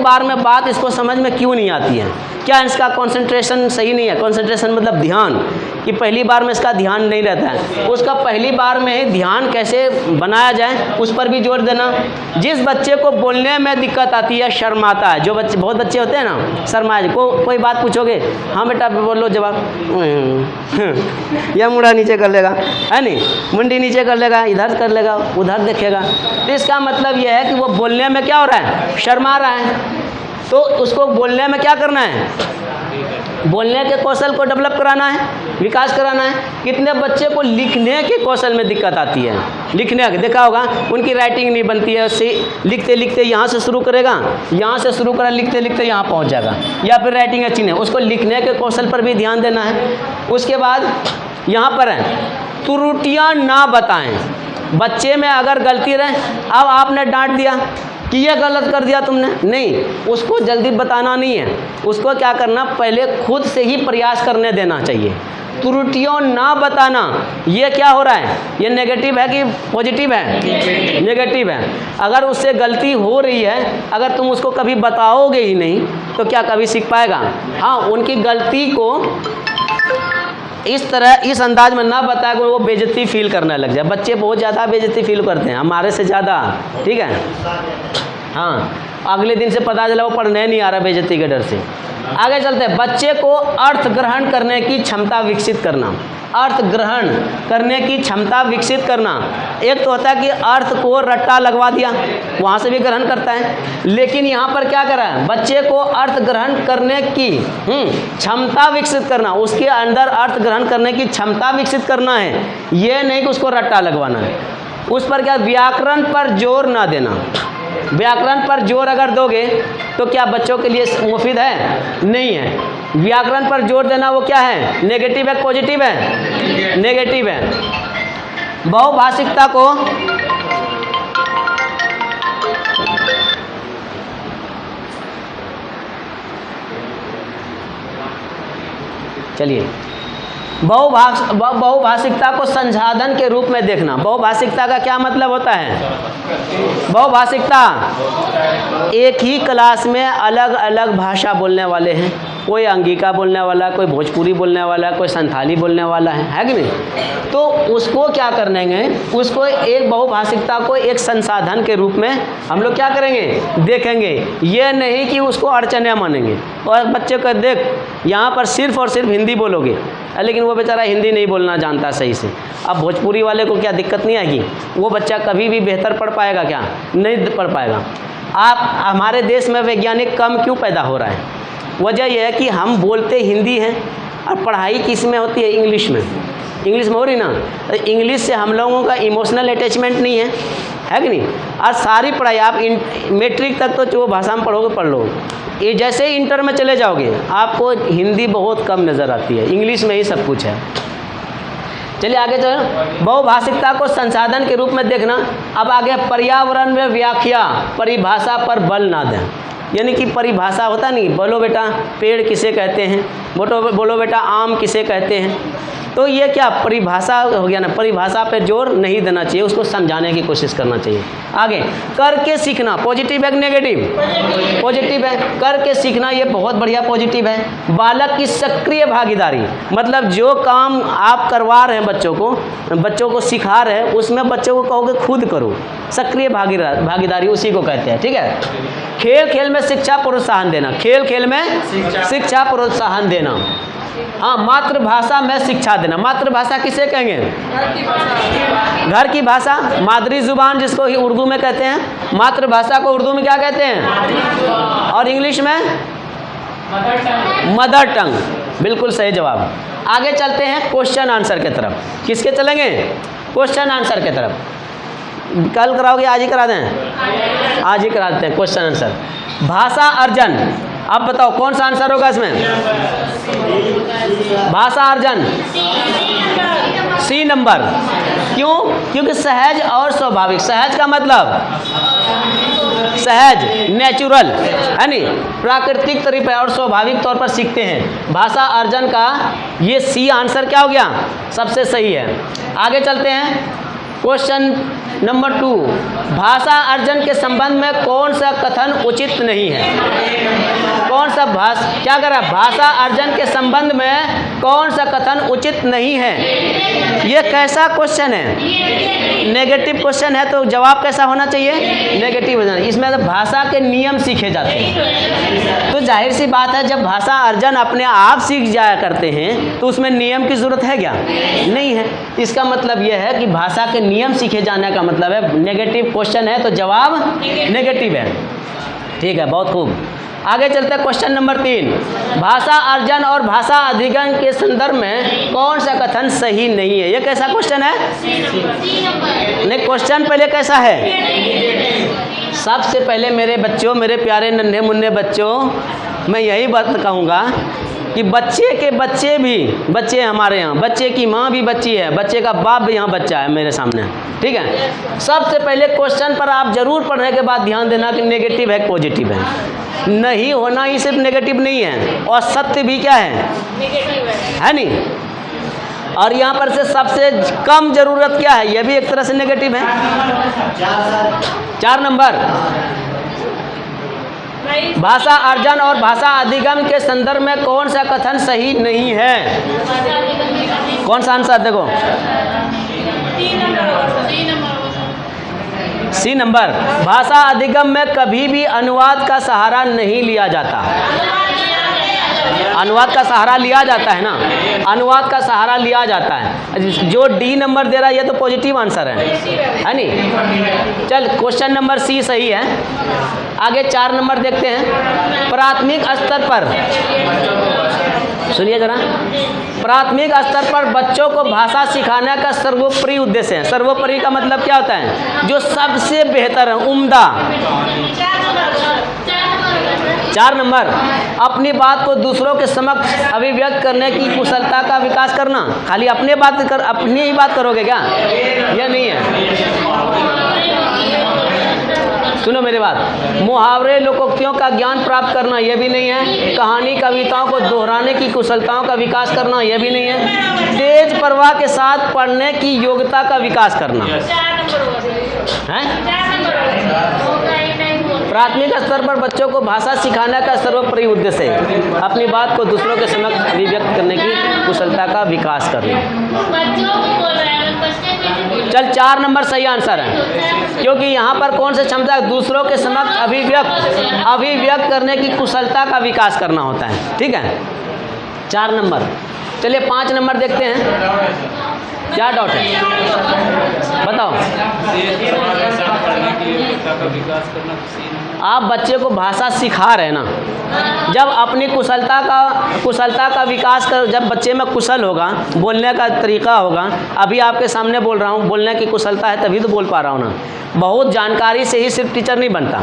बार में बात इसको समझ में क्यों नहीं आती है, क्या इसका कंसंट्रेशन सही नहीं है। कंसंट्रेशन मतलब ध्यान, कि पहली बार में इसका ध्यान नहीं रहता है, उसका पहली बार में ही ध्यान कैसे बनाया जाए उस पर भी जोर देना। जिस बच्चे को बोलने में दिक्कत आती है, शर्माता है, जो बच्चे बहुत बच्चे होते हैं ना शर्माए, कोई बात पूछोगे हाँ बेटा बोलो, जवाब या मुड़ा नीचे कर लेगा, है नहीं, मुंडी नीचे कर लेगा, इधर कर लेगा, उधर देखेगा। तो इसका मतलब यह है कि वो बोलने में क्या हो रहा है? शर्मा रहा है। तो उसको बोलने में क्या करना है? बोलने के कौशल को डेवलप कराना है, विकास कराना है। कितने बच्चे को लिखने के कौशल में दिक्कत आती है? लिखने देखा होगा उनकी राइटिंग नहीं बनती है, उससे लिखते लिखते यहाँ से शुरू करेगा, यहाँ से शुरू करा, लिखते लिखते यहाँ पहुँच जाएगा, या फिर राइटिंग अच्छी नहीं, उसको लिखने के कौशल पर भी ध्यान देना है। उसके बाद यहाँ पर है त्रुटियाँ ना बताएं। बच्चे में अगर गलती रहे, अब आपने डांट दिया कि ये गलत कर दिया तुमने, नहीं, उसको जल्दी बताना नहीं है, उसको क्या करना, पहले खुद से ही प्रयास करने देना चाहिए। त्रुटियों ना बताना, ये क्या हो रहा है? ये नेगेटिव है कि पॉजिटिव है? नेगेटिव है। अगर उससे गलती हो रही है, अगर तुम उसको कभी बताओगे ही नहीं तो क्या कभी सीख पाएगा? हाँ, उनकी गलती को इस तरह, इस अंदाज में ना बताया कि वो बेइज्जती फील करने लग जाए। बच्चे बहुत ज़्यादा बेइज्जती फील करते हैं, हमारे से ज़्यादा, ठीक है। हाँ, अगले दिन से पता चला वो पढ़ने नहीं आ रहा बेइज्जती के डर से। आगे चलते हैं। बच्चे को अर्थ ग्रहण करने की क्षमता विकसित करना। अर्थ ग्रहण करने की क्षमता विकसित करना। एक तो होता है कि अर्थ को रट्टा लगवा दिया, वहाँ से भी ग्रहण करता है, लेकिन यहाँ पर क्या करा है, बच्चे को अर्थ ग्रहण करने की क्षमता विकसित करना, उसके अंदर अर्थ ग्रहण करने की क्षमता विकसित करना है। ये नहीं कि उसको रट्टा लगवाना है। उस पर क्या, व्याकरण पर जोर ना देना। व्याकरण पर जोर अगर दोगे तो क्या बच्चों के लिए मुफीद है? नहीं है। व्याकरण पर जोर देना वो क्या है, नेगेटिव है पॉजिटिव है? नेगेटिव है। बहुभाषिकता को चलिए बहुभाषिकता को संसाधन के रूप में देखना। बहुभाषिकता का क्या मतलब होता है? बहुभाषिकता, एक ही क्लास में अलग अलग भाषा बोलने वाले हैं, कोई अंगिका बोलने वाला, कोई भोजपुरी बोलने वाला, कोई संथाली बोलने वाला है कि नहीं? तो उसको क्या करेंगे, उसको एक बहुभाषिकता को एक संसाधन के रूप में हम लोग क्या करेंगे, देखेंगे। ये नहीं कि उसको अड़चने मानेंगे और बच्चे को देख यहाँ पर सिर्फ और सिर्फ हिंदी बोलोगे, लेकिन वो बेचारा हिंदी नहीं बोलना जानता सही से। अब भोजपुरी वाले को क्या दिक्कत नहीं आएगी? वो बच्चा कभी भी बेहतर पढ़ पाएगा क्या? नहीं पढ़ पाएगा। आप हमारे देश में वैज्ञानिक कम क्यों पैदा हो रहा है? वजह यह है कि हम बोलते हिंदी हैं और पढ़ाई किस में होती है, इंग्लिश में। इंग्लिश में हो रही ना, तो इंग्लिश से हम लोगों का इमोशनल अटैचमेंट नहीं है कि नहीं? और सारी पढ़ाई आप मैट्रिक तक तो जो भाषा में पढ़ोगे पढ़ लो, ये जैसे ही इंटर में चले जाओगे आपको हिंदी बहुत कम नज़र आती है, इंग्लिश में ही सब कुछ है। चलिए आगे चलो, बहुभाषिकता को संसाधन के रूप में देखना। अब आगे पर्यावरण में व्याख्या परिभाषा पर बल ना दें, यानी कि परिभाषा होता नहीं, बोलो बेटा पेड़ किसे कहते हैं, बोलो बेटा आम किसे कहते हैं, तो ये क्या परिभाषा हो गया ना, परिभाषा पे जोर नहीं देना चाहिए, उसको समझाने की कोशिश करना चाहिए। आगे करके सीखना, पॉजिटिव है कि नेगेटिव? पॉजिटिव है। करके सीखना ये बहुत बढ़िया पॉजिटिव है। बालक की सक्रिय भागीदारी, मतलब जो काम आप करवा रहे हैं बच्चों को सिखा रहे हैं, उसमें बच्चों को कहोगे खुद करो, सक्रिय भागीदारी उसी को कहते हैं, ठीक है। खेल खेल में शिक्षा प्रोत्साहन देना, खेल खेल में शिक्षा प्रोत्साहन देना। हाँ, मातृभाषा में शिक्षा देना। मातृभाषा किसे कहेंगे? घर की भाषा, मादरी जुबान जिसको ही उर्दू में कहते हैं। मातृभाषा को उर्दू में क्या कहते हैं? और इंग्लिश में मदर टंग। बिल्कुल सही जवाब। आगे चलते हैं क्वेश्चन आंसर की तरफ। किसके चलेंगे? क्वेश्चन आंसर की तरफ। कल कराओगे, आज ही करा दें? आज ही करा देते हैं क्वेश्चन आंसर। भाषा अर्जन, अब बताओ कौन सा आंसर होगा इसमें? भाषा अर्जन सी नंबर। क्यों? क्योंकि सहज और स्वाभाविक। सहज का मतलब सहज, नेचुरल है नहीं, प्राकृतिक तरीके और स्वाभाविक तौर पर सीखते हैं। भाषा अर्जन का ये सी आंसर क्या हो गया? सबसे सही है। आगे चलते हैं क्वेश्चन नंबर 2। भाषा अर्जन के संबंध में कौन सा कथन उचित नहीं है? कौन सा क्या करा? भाषा अर्जन के संबंध में कौन सा कथन उचित नहीं है? ये कैसा क्वेश्चन है? नेगेटिव क्वेश्चन है, तो जवाब कैसा होना चाहिए? नेगेटिव होना। इसमें तो भाषा के नियम सीखे जाते हैं, तो जाहिर सी बात है जब भाषा अर्जन अपने आप सीख जाया करते हैं तो उसमें नियम की ज़रूरत है क्या? नहीं है। इसका मतलब यह है कि भाषा के नियम सीखे जाने का मतलब है नेगेटिव क्वेश्चन है, तो जवाब नेगेटिव है। ठीक है, बहुत खूब। आगे चलते हैं क्वेश्चन नंबर 3। भाषा अर्जन और भाषा अधिगम के संदर्भ में कौन सा कथन सही नहीं है? ये कैसा क्वेश्चन है? नहीं, क्वेश्चन पहले कैसा है? सबसे पहले मेरे बच्चों, मेरे प्यारे नन्हे मुन्ने बच्चों, मैं यही बात कहूँगा कि बच्चे के बच्चे भी बच्चे हमारे यहाँ, बच्चे की माँ भी बच्ची है, बच्चे का बाप भी यहाँ बच्चा है मेरे सामने, ठीक है। सबसे पहले क्वेश्चन पर आप जरूर पढ़ने के बाद ध्यान देना कि नेगेटिव है पॉजिटिव है। नहीं होना ही सिर्फ नेगेटिव नहीं है, और सत्य भी क्या है? नेगेटिव है नहीं। और यहाँ पर से सबसे कम जरूरत क्या है? यह भी एक तरह से नेगेटिव है। 4 नंबर, भाषा अर्जन और भाषा अधिगम के संदर्भ में कौन सा कथन सही नहीं है? कौन सा आंसर? देखो सी नंबर। भाषा अधिगम में कभी भी अनुवाद का सहारा नहीं लिया जाता। अनुवाद का सहारा लिया जाता है ना, अनुवाद का सहारा लिया जाता है। जो डी नंबर दे रहा है ये तो पॉजिटिव आंसर है नहीं। चल क्वेश्चन नंबर सी सही है। आगे 4 नंबर देखते हैं। प्राथमिक स्तर पर, सुनिए जरा, प्राथमिक स्तर पर बच्चों को भाषा सिखाने का सर्वोपरि उद्देश्य है। सर्वोपरि का मतलब क्या होता है? जो सबसे बेहतर है, उम्दा। 4 नंबर, अपनी बात को दूसरों के समक्ष अभिव्यक्त करने की कुशलता का विकास करना। खाली अपनी ही बात करोगे क्या? यह नहीं है। सुनो मेरी बात, मुहावरे लोकोक्तियों का ज्ञान प्राप्त करना यह भी नहीं है। कहानी कविताओं को दोहराने की कुशलताओं का विकास करना यह भी नहीं है। तेज प्रवाह के साथ पढ़ने की योग्यता का विकास करना है। प्राथमिक स्तर पर बच्चों को भाषा सिखाने का सर्वोपरि उद्देश्य है अपनी बात को दूसरों के समक्ष अभिव्यक्त करने की कुशलता का विकास करना। चल 4 नंबर सही आंसर है, क्योंकि यहाँ पर कौन सी क्षमता? दूसरों के समक्ष अभिव्यक्त करने की कुशलता का विकास करना होता है। ठीक है, 4 नंबर। चलिए 5 नंबर देखते हैं। क्या डाउट है बताओ। आप बच्चे को भाषा सिखा रहे हैं ना, जब अपनी कुशलता का विकास कर, जब बच्चे में कुशल होगा, बोलने का तरीका होगा। अभी आपके सामने बोल रहा हूँ, बोलने की कुशलता है तभी तो बोल पा रहा हूँ ना। बहुत जानकारी से ही सिर्फ टीचर नहीं बनता।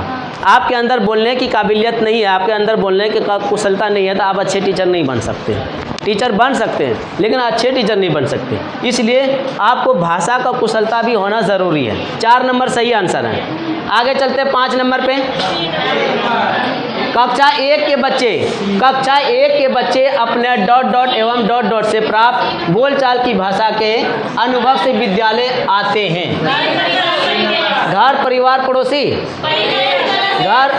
आपके अंदर बोलने की काबिलियत नहीं है, आपके अंदर बोलने की कुशलता नहीं है तो आप अच्छे टीचर नहीं बन सकते। टीचर बन सकते हैं लेकिन अच्छे टीचर नहीं बन सकते। इसलिए आपको भाषा का कुशलता भी होना ज़रूरी है। 4 नंबर सही आंसर है। आगे चलते 5 नंबर पे। कक्षा 1 के बच्चे अपने ... एवं ... से प्राप्त बोलचाल की भाषा के अनुभव से विद्यालय आते हैं। घर परिवार पड़ोसी, घर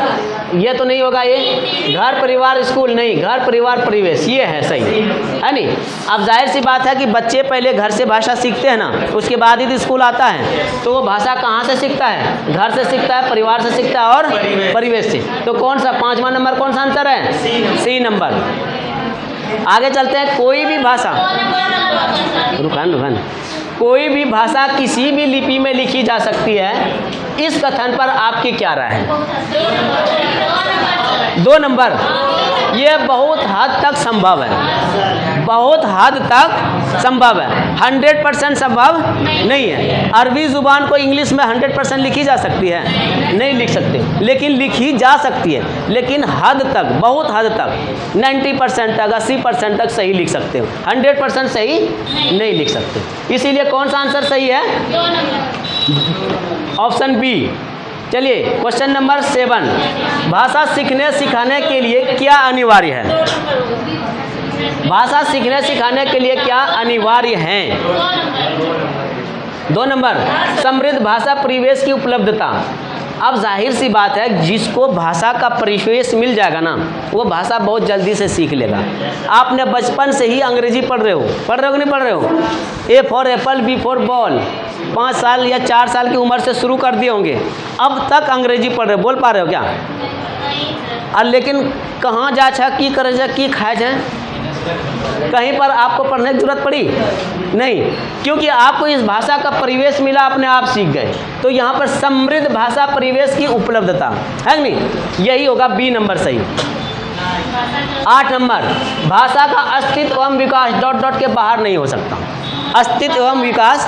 ये तो नहीं होगा, ये घर परिवार स्कूल नहीं, घर परिवार परिवेश, ये है सही है नहीं। अब जाहिर सी बात है कि बच्चे पहले घर से भाषा सीखते हैं ना, उसके बाद ही तो स्कूल आता है। तो वो भाषा कहाँ से सीखता है? घर से सीखता है, परिवार से सीखता है और परिवेश से। तो कौन सा 5वां नंबर कौन सा आंसर है? C number. आगे चलते हैं। कोई भी भाषा, रुकान कोई भी भाषा किसी भी लिपि में लिखी जा सकती है। इस कथन पर आपकी क्या राय है? 2 नंबर, ये बहुत हद तक संभव है, बहुत हद तक संभव है, 100% संभव नहीं है। अरबी ज़ुबान को इंग्लिश में 100% लिखी जा सकती है? नहीं लिख सकते, लेकिन लिखी जा सकती है, लेकिन हद तक, बहुत हद तक 90% तक, 80% तक सही लिख सकते हो, 100% सही नहीं लिख सकते। इसीलिए कौन सा आंसर सही है? Option B. चलिए क्वेश्चन नंबर 7, भाषा सीखने सिखाने के लिए क्या अनिवार्य है? भाषा सीखने सिखाने के लिए क्या अनिवार्य है? 2 नंबर, समृद्ध भाषा परिवेश की उपलब्धता। अब जाहिर सी बात है, जिसको भाषा का परिवेश मिल जाएगा ना, वो भाषा बहुत जल्दी से सीख लेगा। आपने बचपन से ही अंग्रेजी पढ़ रहे हो कि नहीं पढ़ रहे हो? A for apple, B for ball 5 साल या 4 साल की उम्र से शुरू कर दिए होंगे, अब तक अंग्रेजी पढ़ रहे हो। बोल पा रहे हो क्या? और लेकिन कहाँ जा छा की करे जा की खाए जाए, कहीं पर आपको पढ़ने की जरूरत पड़ी नहीं, क्योंकि आपको इस भाषा का परिवेश मिला, अपने आप सीख गए। तो यहाँ पर समृद्ध भाषा परिवेश की उपलब्धता है नहीं, यही होगा बी नंबर सही। 8 नंबर, भाषा का अस्तित्व एवं विकास ... के बाहर नहीं हो सकता। अस्तित्व एवं विकास ...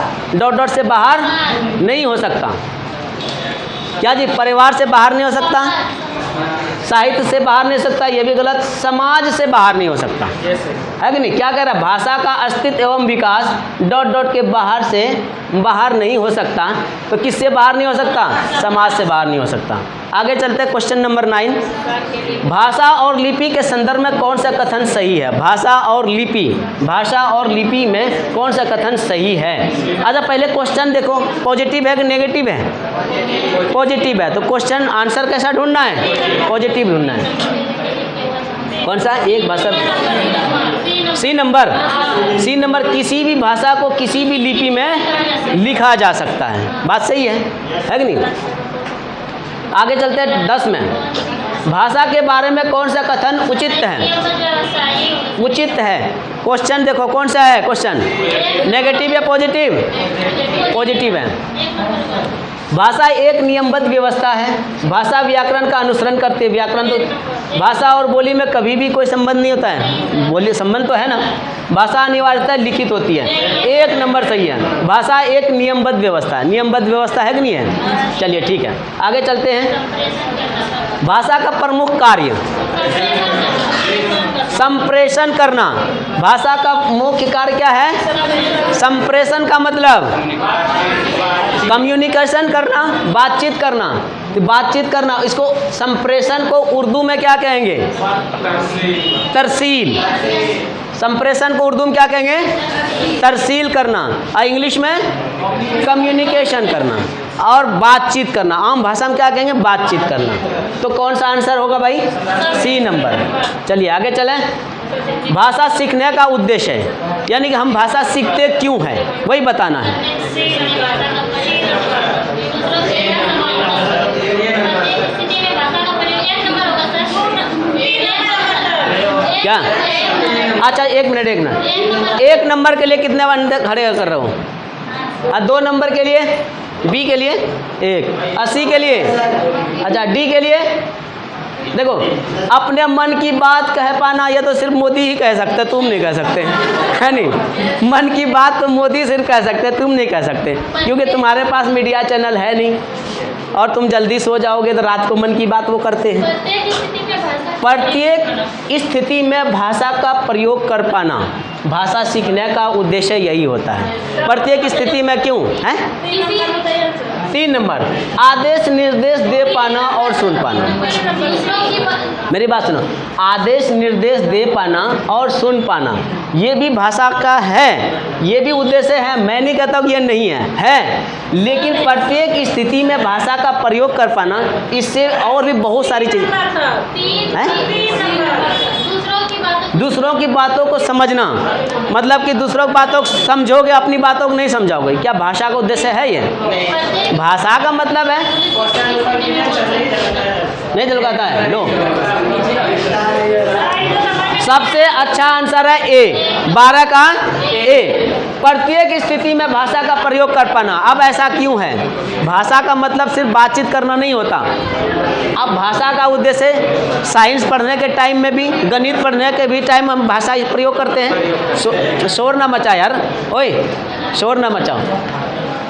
से बाहर नहीं हो सकता। क्या जी? परिवार से बाहर नहीं हो सकता, साहित्य से बाहर नहीं हो सकता, ये भी गलत, समाज से बाहर नहीं हो सकता, है कि नहीं? क्या कह रहा है? भाषा का अस्तित्व एवं विकास ... के बाहर से बाहर नहीं हो सकता। तो किससे बाहर नहीं हो सकता? समाज से बाहर नहीं हो सकता। आगे चलते हैं क्वेश्चन नंबर 9, भाषा और लिपि के संदर्भ में कौन सा कथन सही है? भाषा और लिपि में कौन सा कथन सही है? अच्छा पहले क्वेश्चन देखो, पॉजिटिव है कि नेगेटिव है? पॉजिटिव है, तो क्वेश्चन आंसर कैसा ढूंढना है? पॉजिटिव ढूंढना है। कौन सा? एक भाषा, सी नंबर, किसी भी भाषा को किसी भी लिपि में लिखा जा सकता है। बात सही है कि नहीं? आगे चलते हैं 10 में, भाषा के बारे में कौन सा कथन उचित है? उचित है। क्वेश्चन देखो कौन सा है क्वेश्चन, नेगेटिव या पॉजिटिव? पॉजिटिव है। भाषा एक नियमबद्ध व्यवस्था है। भाषा व्याकरण का अनुसरण करती है। व्याकरण तो भाषा और बोली में कभी भी कोई संबंध नहीं होता है। बोली संबंध तो है ना। भाषा अनिवार्यतः लिखित होती है। 1 नंबर सही है। भाषा एक नियमबद्ध व्यवस्था है। नियमबद्ध व्यवस्था है कि नहीं है? चलिए ठीक है, आगे चलते हैं। भाषा का प्रमुख कार्य संप्रेषण करना। भाषा का मुख्य कार्य क्या है? संप्रेषण का मतलब कम्युनिकेशन करना, बातचीत करना। तो बातचीत करना, इसको संप्रेषण को उर्दू में क्या कहेंगे? तरसील। संप्रेषण को उर्दू में क्या कहेंगे? तरसील करना। और इंग्लिश में कम्युनिकेशन करना। और बातचीत करना, आम भाषा में क्या कहेंगे? बातचीत करना। तो कौन सा आंसर होगा भाई? C number. चलिए आगे चलें। भाषा सीखने का उद्देश्य है, यानी कि हम भाषा सीखते क्यों है, वही बताना है। क्या? अच्छा एक मिनट 1 नंबर के लिए कितने बंदे खड़े कर रहा हूँ? और 2 नंबर के लिए? बी के लिए 1, 80 के लिए, अच्छा डी के लिए। देखो, अपने मन की बात कह पाना ये तो सिर्फ मोदी ही कह सकते, तुम नहीं कह सकते, है नहीं? मन की बात तो मोदी सिर्फ कह सकते, तुम नहीं कह सकते, क्योंकि तुम्हारे पास मीडिया चैनल है नहीं और तुम जल्दी सो जाओगे तो रात को मन की बात वो करते हैं। प्रत्येक स्थिति में भाषा का प्रयोग कर पाना, भाषा सीखने का उद्देश्य यही होता है। प्रत्येक स्थिति में क्यों है? 3 नंबर, आदेश निर्देश दे पाना और सुन पाना। मेरी बात सुनो, आदेश निर्देश दे पाना और सुन पाना ये भी भाषा का है, ये भी उद्देश्य है। मैं नहीं कहता हूँ ये नहीं है, लेकिन प्रत्येक स्थिति में भाषा का प्रयोग कर पाना, इससे और भी बहुत सारी चीज़ें हैं। दूसरों की बातों को समझना, मतलब कि दूसरों की बातों को समझोगे, अपनी बातों को नहीं समझाओगे। क्या भाषा का उद्देश्य है ये? भाषा का मतलब है नहीं दिलगाता है। लो, सबसे अच्छा आंसर है ए, 12 का ए। प्रत्येक स्थिति में भाषा का प्रयोग कर पाना। अब ऐसा क्यों है? भाषा का मतलब सिर्फ बातचीत करना नहीं होता। अब भाषा का उद्देश्य साइंस पढ़ने के टाइम में भी, गणित पढ़ने के भी टाइम हम भाषा प्रयोग करते हैं। शोर ना मचा यार, ओए शोर ना मचाओ।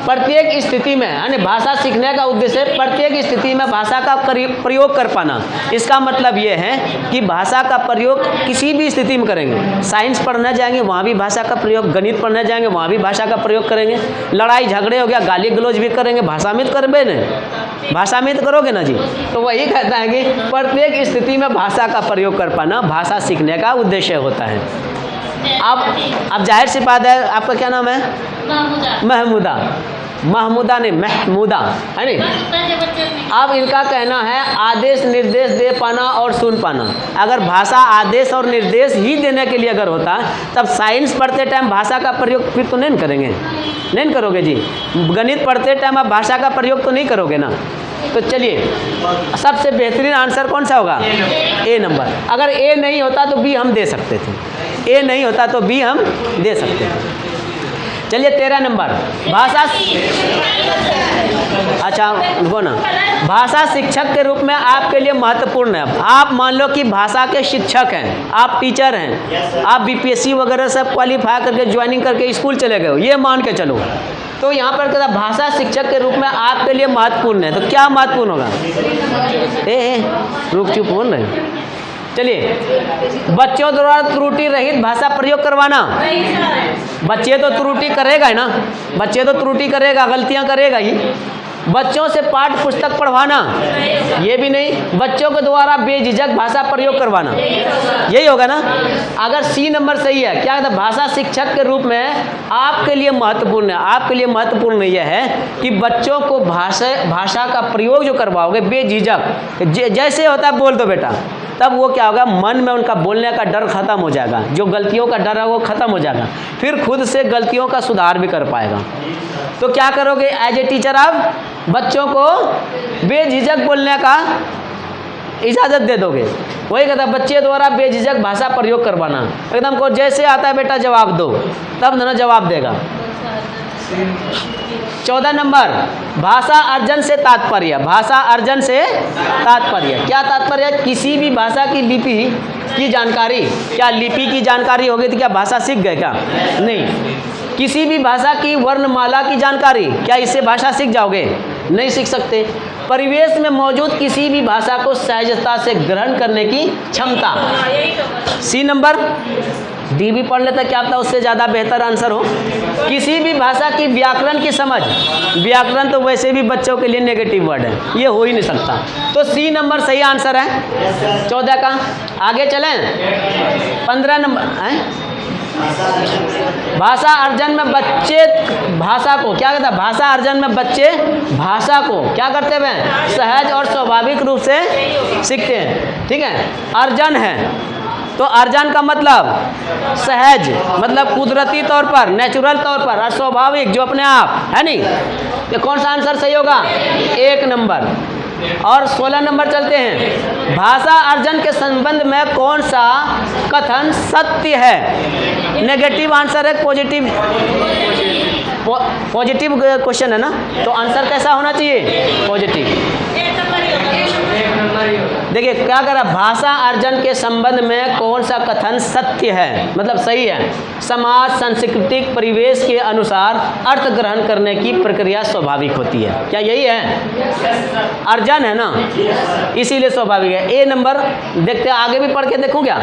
प्रत्येक स्थिति में, यानी भाषा सीखने का उद्देश्य प्रत्येक स्थिति में भाषा का प्रयोग कर पाना। इसका मतलब ये है कि भाषा का प्रयोग किसी भी स्थिति में करेंगे। साइंस पढ़ने जाएंगे वहाँ भी भाषा का प्रयोग, गणित पढ़ने जाएंगे वहाँ भी भाषा का प्रयोग करेंगे, लड़ाई झगड़े हो गया गाली गलौज भी करेंगे, भाषा में तो करबे न, भाषा में तो करोगे ना जी। तो वही कहता है कि प्रत्येक स्थिति में भाषा का प्रयोग कर पाना भाषा सीखने का उद्देश्य होता है। अब जाहिर सी बात है, आपका क्या नाम है? महमूदा। महमूदा नहीं, महमूदा है नहीं। अब इनका कहना है आदेश निर्देश दे पाना और सुन पाना। अगर भाषा आदेश और निर्देश ही देने के लिए अगर होता, तब साइंस पढ़ते टाइम भाषा का प्रयोग फिर तो नहीं करेंगे, नहीं करोगे जी। गणित पढ़ते टाइम आप भाषा का प्रयोग तो नहीं करोगे ना। तो चलिए, सबसे बेहतरीन आंसर कौन सा होगा? ए नंबर। अगर ए नहीं होता तो बी हम दे सकते थे, ए नहीं होता तो बी हम दे सकते थे। चलिए 13 नंबर, भाषा, अच्छा रुको ना, भाषा शिक्षक के रूप में आपके लिए महत्वपूर्ण है। आप मान लो कि भाषा के शिक्षक हैं, आप टीचर हैं, आप बीपीएससी वगैरह सब क्वालिफाई करके ज्वाइनिंग करके स्कूल चले गए हो, ये मान के चलो। तो यहाँ पर कहता भाषा शिक्षक के रूप में आपके लिए महत्वपूर्ण है। तो क्या महत्वपूर्ण होगा? रुक चुप हो रहे। चलिए, बच्चों द्वारा त्रुटि रहित भाषा प्रयोग करवाना। बच्चे तो त्रुटि करेगा ही ना, बच्चे तो त्रुटि करेगा, गलतियां करेगा ही। बच्चों से पाठ पुस्तक पढ़वाना, ये भी नहीं। बच्चों के द्वारा बेझिझक भाषा प्रयोग करवाना, यही होगा ना। अगर सी नंबर सही है, क्या कहता है? भाषा शिक्षक के रूप में आपके लिए महत्वपूर्ण है। आपके लिए महत्वपूर्ण यह है कि बच्चों को भाषा का प्रयोग जो करवाओगे बेझिझक, जैसे होता है बोल दो बेटा, तब वो क्या होगा? मन में उनका बोलने का डर खत्म हो जाएगा, जो गलतियों का डर है वो खत्म हो जाएगा, फिर खुद से गलतियों का सुधार भी कर पाएगा। तो क्या करोगे एज ए टीचर? आप बच्चों को बेझिझक बोलने का इजाज़त दे दोगे। वही कहता है बच्चे द्वारा बेझिझक भाषा प्रयोग करवाना, एकदम को जैसे आता है बेटा जवाब दो, तब ना जवाब देगा। 14 नंबर, भाषा अर्जन से तात्पर्य। भाषा अर्जन से तात्पर्य क्या तात्पर्य? किसी भी भाषा की लिपि की जानकारी। क्या लिपि की जानकारी होगी तो क्या भाषा सीख गए क्या? नहीं। किसी भी भाषा की वर्णमाला की जानकारी, क्या इससे भाषा सीख जाओगे? नहीं सीख सकते। परिवेश में मौजूद किसी भी भाषा को सहजता से ग्रहण करने की क्षमता। सी नंबर, डी भी पढ़ लेता, क्या पता उससे ज़्यादा बेहतर आंसर हो। किसी भी भाषा की व्याकरण की समझ। व्याकरण तो वैसे भी बच्चों के लिए नेगेटिव वर्ड है, ये हो ही नहीं सकता। तो सी नंबर सही आंसर है 14 का। आगे चलें, 15 नंबर है भाषा अर्जन में बच्चे भाषा को क्या कहता है? भाषा अर्जन में बच्चे भाषा को क्या करते हुए? सहज और स्वाभाविक रूप से सीखते हैं। ठीक है, अर्जन है तो अर्जन का मतलब सहज, मतलब कुदरती तौर पर, नेचुरल तौर पर, और स्वाभाविक जो अपने आप है। नहीं, ये कौन सा आंसर सही होगा? 1 नंबर। और 16 नंबर चलते हैं, भाषा अर्जन के संबंध में कौन सा कथन सत्य है? नेगेटिव आंसर है, पॉजिटिव पॉजिटिव क्वेश्चन है ना, तो आंसर कैसा होना चाहिए? पॉजिटिव। देखिए क्या करा, भाषा अर्जन के संबंध में कौन सा कथन सत्य है, मतलब सही है? समाज सांस्कृतिक परिवेश के अनुसार अर्थ ग्रहण करने की प्रक्रिया स्वाभाविक होती है। क्या यही है? अर्जन है ना, इसीलिए स्वाभाविक है। ए नंबर देखते हैं, आगे भी पढ़ के देखूं क्या?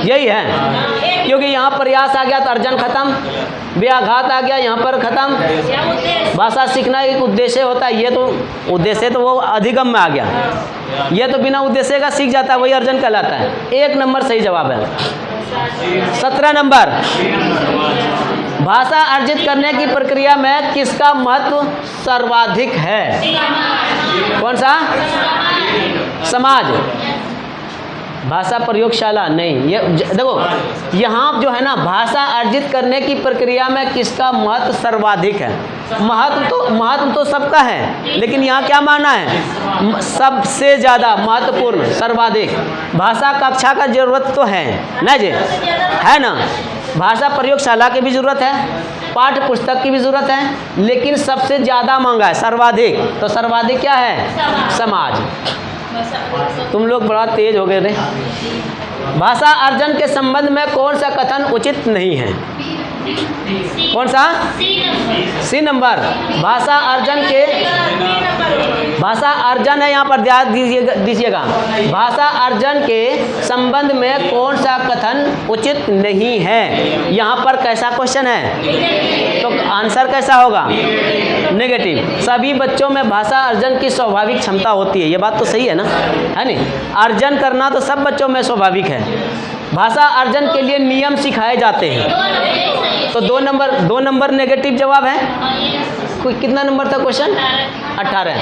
यही है, क्योंकि यहाँ प्रयास आ गया तो अर्जन खत्म, व्याघात आ गया यहाँ पर खत्म। भाषा सीखना एक उद्देश्य होता है, ये तो उद्देश्य तो वो अधिगम में आ गया, ये तो बिना उद्देश्य का सीख जाता है, वही अर्जन कहलाता है। 1 नंबर सही जवाब है। 17 नंबर, भाषा अर्जित करने की प्रक्रिया में किसका महत्व सर्वाधिक है? कौन सा? समाज। भाषा प्रयोगशाला नहीं, ये देखो यहाँ जो है ना, भाषा अर्जित करने की प्रक्रिया में किसका महत्व सर्वाधिक है? महत्व तो सबका है, लेकिन यहाँ क्या माना है? सबसे ज़्यादा महत्वपूर्ण, सर्वाधिक। भाषा कक्षा का जरूरत तो है ना जी, है ना। भाषा प्रयोगशाला की भी ज़रूरत है, पाठ्य पुस्तक की भी ज़रूरत है, लेकिन सबसे ज़्यादा मांगा है सर्वाधिक। तो सर्वाधिक क्या है? समाज। तुम लोग बड़ा तेज हो गए रे। भाषा अर्जन के संबंध में कौन सा कथन उचित नहीं है? कौन सा? C number. भाषा अर्जन के, भाषा अर्जन है यहाँ पर ध्यान दीजिएगा। भाषा अर्जन के संबंध में कौन सा कथन उचित नहीं है? यहाँ पर कैसा क्वेश्चन है, तो आंसर कैसा होगा? नेगेटिव। सभी बच्चों में भाषा अर्जन की स्वाभाविक क्षमता होती है, ये बात तो सही है ना, है नहीं? अर्जन करना तो सब बच्चों में स्वाभाविक है। भाषा अर्जन के लिए नियम सिखाए जाते हैं, तो 2 नंबर नेगेटिव जवाब है। कोई कितना नंबर था क्वेश्चन? 18।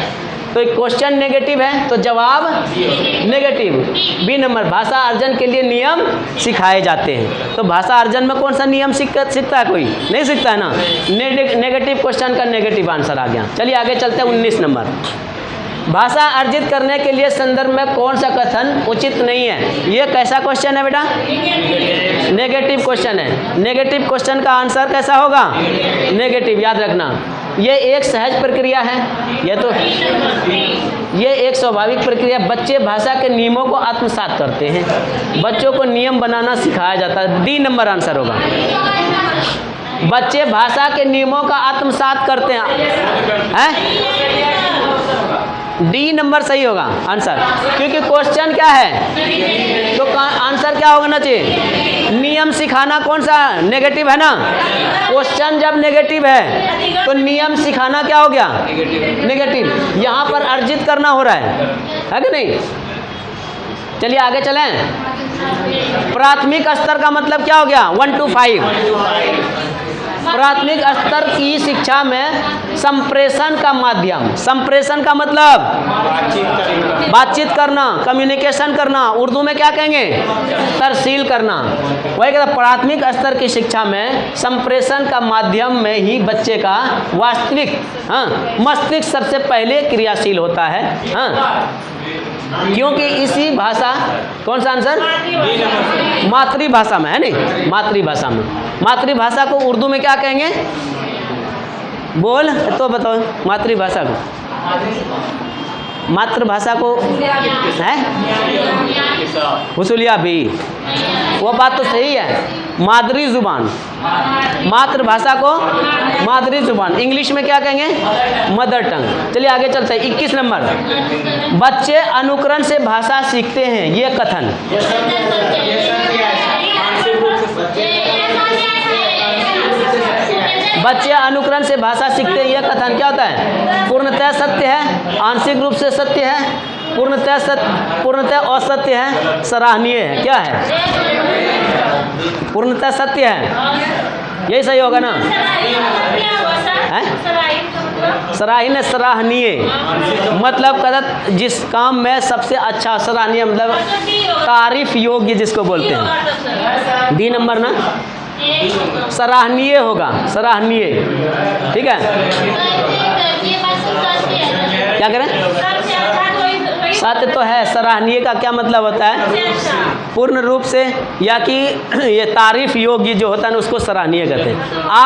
तो क्वेश्चन नेगेटिव है तो जवाब नेगेटिव। बी नंबर, भाषा अर्जन के लिए नियम सिखाए जाते हैं। तो भाषा अर्जन में कौन सा नियम सीखता है? कोई नहीं सीखता है ना। नेगेटिव क्वेश्चन का नेगेटिव आंसर आ गया। चलिए आगे चलते हैं। 19 नंबर, भाषा अर्जित करने के लिए संदर्भ में कौन सा कथन उचित नहीं है? ये कैसा क्वेश्चन है बेटा? नेगेटिव क्वेश्चन है। नेगेटिव क्वेश्चन का आंसर कैसा होगा? नेगेटिव। याद रखना, ये एक सहज प्रक्रिया है, ये एक स्वाभाविक प्रक्रिया। बच्चे भाषा के नियमों को आत्मसात करते हैं, बच्चों को नियम बनाना सिखाया जाता है। डी नंबर आंसर होगा। बच्चे भाषा के नियमों का आत्मसात करते हैं। डी नंबर सही होगा आंसर, क्योंकि क्वेश्चन क्या है, तो आंसर क्या होना चाहिए? नियम सिखाना। कौन सा? नेगेटिव है ना। क्वेश्चन जब नेगेटिव है तो नियम सिखाना क्या हो गया? नेगेटिव। यहाँ पर अर्जित करना हो रहा है कि नहीं? चलिए आगे चलें। प्राथमिक स्तर का मतलब क्या हो गया? 1 to 5। प्राथमिक स्तर की शिक्षा में संप्रेषण का माध्यम। संप्रेषण का मतलब बातचीत करना, कम्युनिकेशन करना। उर्दू में क्या कहेंगे? तरसील करना। वही कहता, प्राथमिक स्तर की शिक्षा में संप्रेषण का माध्यम में ही बच्चे का वास्तविक मस्तिष्क सबसे पहले क्रियाशील होता है। क्योंकि इसी भाषा, कौन सा आंसर, मातृभाषा में है नहीं, मातृभाषा में। मातृभाषा को उर्दू में क्या कहेंगे, बोल तो बताओ मातृभाषा को, मातृभाषा को है हुसूलिया भी, वो बात तो सही है, मादरी जुबान, मातृभाषा को मादरी जुबान, इंग्लिश में क्या कहेंगे, मदर टंग। चलिए आगे चलते हैं। 21 नंबर, बच्चे अनुकरण से भाषा सीखते हैं, ये कथन, बच्चे अनुकरण से भाषा सीखते हैं, यह कथन क्या होता है, पूर्णतः सत्य है, आंशिक रूप से सत्य है, पूर्णतः सत्य, पूर्णतः असत्य है, सराहनीय है, क्या है, पूर्णतः सत्य है, यही सही होगा ना, है सराहनीय, सराहनीय मतलब कदर जिस काम में सबसे अच्छा, सराहनीय मतलब तारीफ योग्य जिसको बोलते हैं। डी नंबर ना, सराहनीय होगा, सराहनीय, ठीक है। क्या करें, सत्य तो है, सराहनीय का क्या मतलब होता है, पूर्ण रूप से, या कि ये तारीफ योग्य जो होता है ना उसको सराहनीय कहते हैं। आप